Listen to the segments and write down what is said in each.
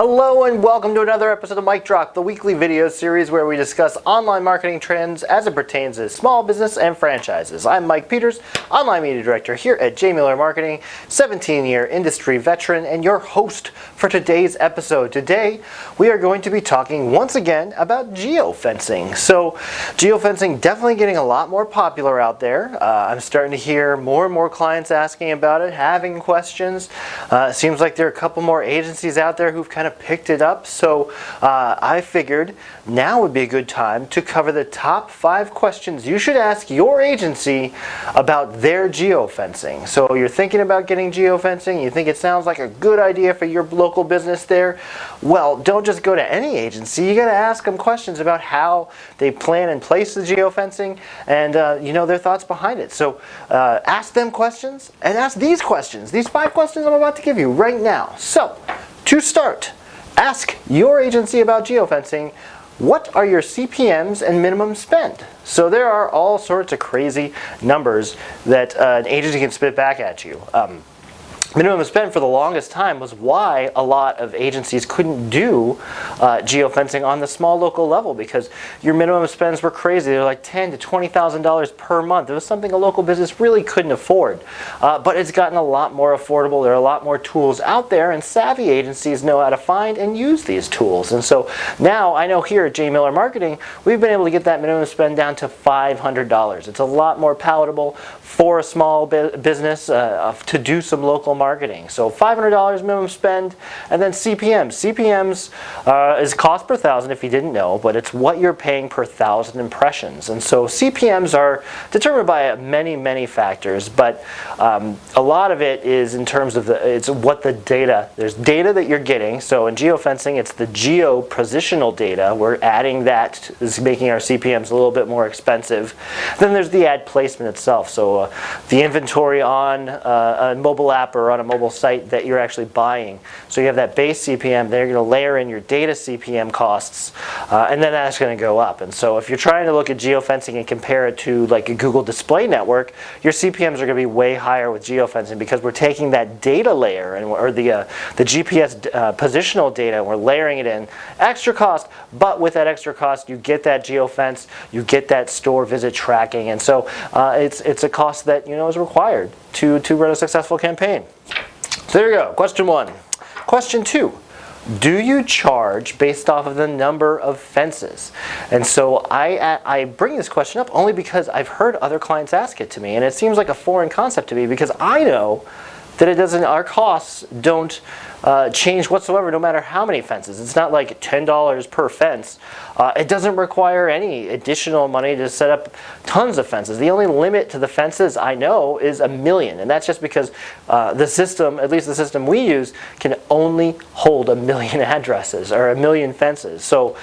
Hello and welcome to another episode of Mic Drop, the weekly video series where we discuss online marketing trends as it pertains to small business and franchises. I'm Mike Peters, Online Media Director here at J. Miller Marketing, 17-year industry veteran and your host for today's episode. Today, we are going to be talking once again about geofencing. So, geofencing definitely getting a lot more popular out there. I'm starting to hear more and more clients asking about it, having questions. It seems like there are a couple more agencies out there who've kind of picked it up, so I figured now would be a good time to cover the top 5 questions you should ask your agency about their geofencing. So you're thinking about getting geofencing, you think it sounds like a good idea for your local business there? Well, don't just go to any agency, you got to ask them questions about how they plan and place the geofencing and their thoughts behind it. So ask them questions and ask these questions, these 5 questions I'm about to give you right now. So to start, ask your agency about geofencing, what are your CPMs and minimum spend? So there are all sorts of crazy numbers that an agency can spit back at you. Minimum spend for the longest time was why a lot of agencies couldn't do geofencing on the small local level, because your minimum spends were crazy. They're like $10,000 to $20,000 per month. It was something a local business really couldn't afford. But it's gotten a lot more affordable. There are a lot more tools out there, and savvy agencies know how to find and use these tools. And so now I know here at J. Miller Marketing, we've been able to get that minimum spend down to $500. It's a lot more palatable for a small business to do some local marketing. So $500 minimum spend, and then CPMs. CPMs is cost per thousand if you didn't know, but it's what you're paying per 1,000 impressions. And so CPMs are determined by many factors, but a lot of it is in terms of it's what the data. There's data that you're getting. So in geofencing, it's the geo-positional data. We're adding that, is making our CPMs a little bit more expensive. Then there's the ad placement itself. So the inventory on a mobile app or on a mobile site that you're actually buying. So you have that base CPM, then you're going to layer in your data CPM costs, and then that's going to go up. And so if you're trying to look at geofencing and compare it to like a Google display network, your CPMs are going to be way higher with geofencing, because we're taking that data layer or the GPS positional data, and we're layering it in. Extra cost, but with that extra cost, you get that geofence, you get that store visit tracking, and so it's a cost that is required to run a successful campaign. So there you go, question 1. Question 2, do you charge based off of the number of fences? And so I bring this question up only because I've heard other clients ask it to me, and it seems like a foreign concept to me, because I know that our costs don't change whatsoever no matter how many fences. It's not like $10 per fence. It doesn't require any additional money to set up tons of fences. The only limit to the fences I know is 1 million, and that's just because the system, at least the system we use, can only hold 1 million addresses or 1 million fences. So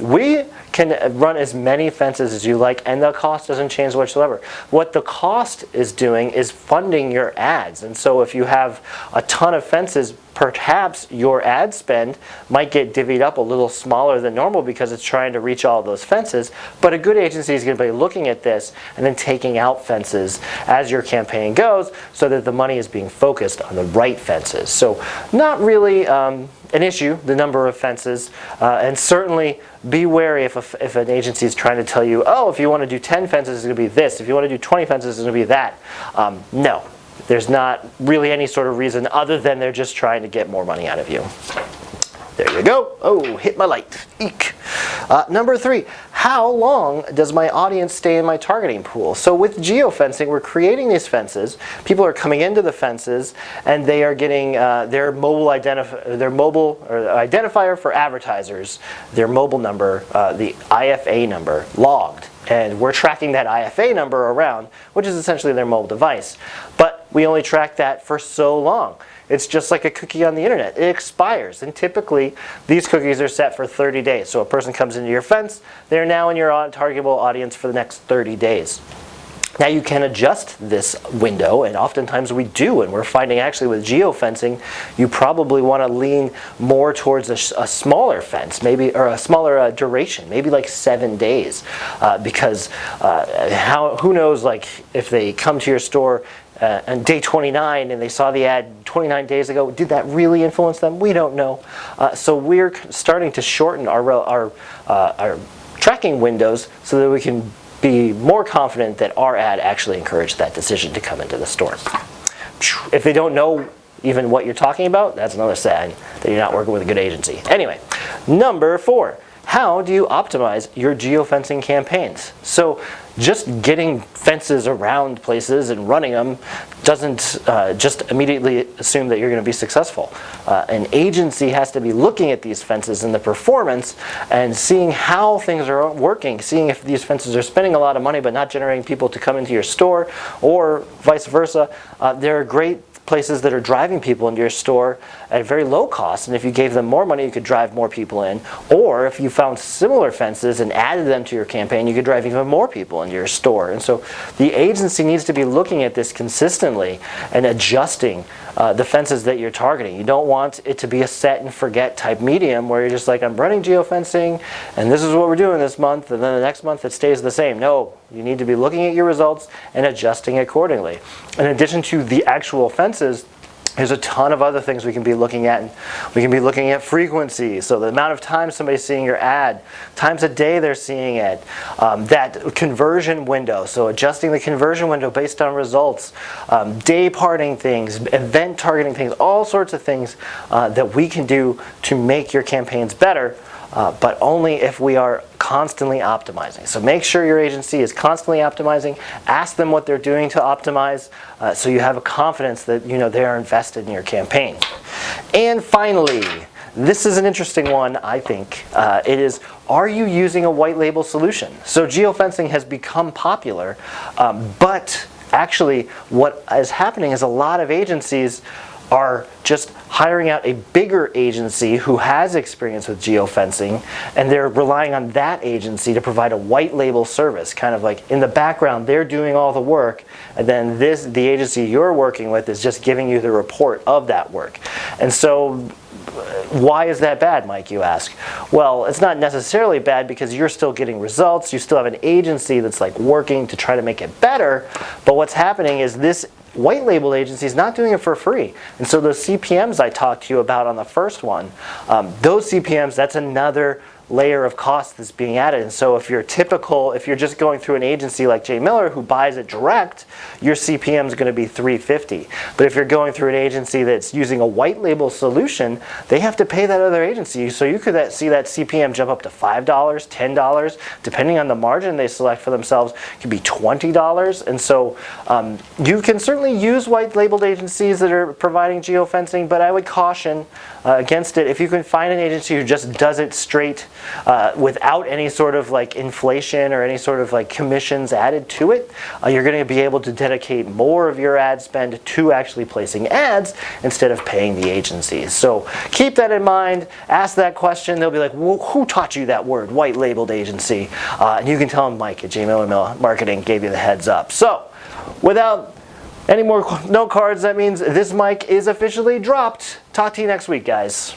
we can run as many fences as you like, and the cost doesn't change whatsoever. What the cost is doing is funding your ads, and so if you have a ton of fences, perhaps your ad spend might get divvied up a little smaller than normal because it's trying to reach all of those fences, but a good agency is going to be looking at this and then taking out fences as your campaign goes, so that the money is being focused on the right fences. So not really an issue, the number of fences, and certainly be wary if an agency is trying to tell you, oh, if you want to do 10 fences, it's going to be this. If you want to do 20 fences, it's going to be that. No. There's not really any sort of reason other than they're just trying to get more money out of you. There you go. Oh, hit my light. Eek. Number 3, how long does my audience stay in my targeting pool? So with geofencing, we're creating these fences. People are coming into the fences, and they are getting their mobile identifier for advertisers, their mobile number, the IFA number, logged. And we're tracking that IFA number around, which is essentially their mobile device. But we only track that for so long. It's just like a cookie on the internet. It expires, and typically these cookies are set for 30 days. So a person comes into your fence, they're now in your targetable audience for the next 30 days. Now you can adjust this window, and oftentimes we do, and we're finding actually with geofencing, you probably want to lean more towards a smaller fence, maybe, or a smaller duration, maybe like 7 days, because who knows, like if they come to your store on day 29 and they saw the ad 29 days ago, did that really influence them? We don't know. So we're starting to shorten our tracking windows so that we can be more confident that our ad actually encouraged that decision to come into the store. If they don't know even what you're talking about, that's another sign that you're not working with a good agency. Anyway, number 4. How do you optimize your geofencing campaigns? So just getting fences around places and running them doesn't just immediately assume that you're going to be successful. An agency has to be looking at these fences and the performance and seeing how things are working, seeing if these fences are spending a lot of money but not generating people to come into your store, or vice versa. There are great places that are driving people into your store at a very low cost, and if you gave them more money you could drive more people in, or if you found similar fences and added them to your campaign you could drive even more people into your store. And so the agency needs to be looking at this consistently and adjusting the fences that you're targeting. You don't want it to be a set and forget type medium where you're just like, I'm running geofencing and this is what we're doing this month, and then the next month it stays the same. No, you need to be looking at your results and adjusting accordingly. In addition to the actual fences, there's a ton of other things we can be looking at. We can be looking at frequency, so the amount of time somebody's seeing your ad, times a day they're seeing it, that conversion window, so adjusting the conversion window based on results, day parting things, event targeting things, all sorts of things that we can do to make your campaigns better, but only if we are constantly optimizing. So make sure your agency is constantly optimizing. Ask them what they're doing to optimize so you have a confidence that they are invested in your campaign. And finally, this is an interesting one, I think. It is, are you using a white label solution? So geofencing has become popular, but actually what is happening is a lot of agencies are just hiring out a bigger agency who has experience with geofencing, and they're relying on that agency to provide a white label service, kind of like in the background they're doing all the work, and then the agency you're working with is just giving you the report of that work. And so why is that bad, Mike, you ask? Well, it's not necessarily bad because you're still getting results. You still have an agency that's like working to try to make it better, but what's happening is this white label agency is not doing it for free. And so those CPMs I talked to you about on the first one, those CPMs, that's another layer of cost that's being added. And so if you're just going through an agency like J. Miller who buys it direct, your CPM is going to be $350. But if you're going through an agency that's using a white label solution, they have to pay that other agency. So you could see that CPM jump up to $5, $10, depending on the margin they select for themselves. It could be $20. And so you can certainly use white labeled agencies that are providing geofencing, but I would caution against it. If you can find an agency who just does it straight without any sort of like inflation or any sort of like commissions added to it, you're going to be able to dedicate more of your ad spend to actually placing ads instead of paying the agencies. So keep that in mind. Ask that question. They'll be like, well, who taught you that word, white labeled agency? And you can tell them Mike at J. Miller Marketing gave you the heads up. So without any more note cards, that means this mic is officially dropped. Talk to you next week, guys.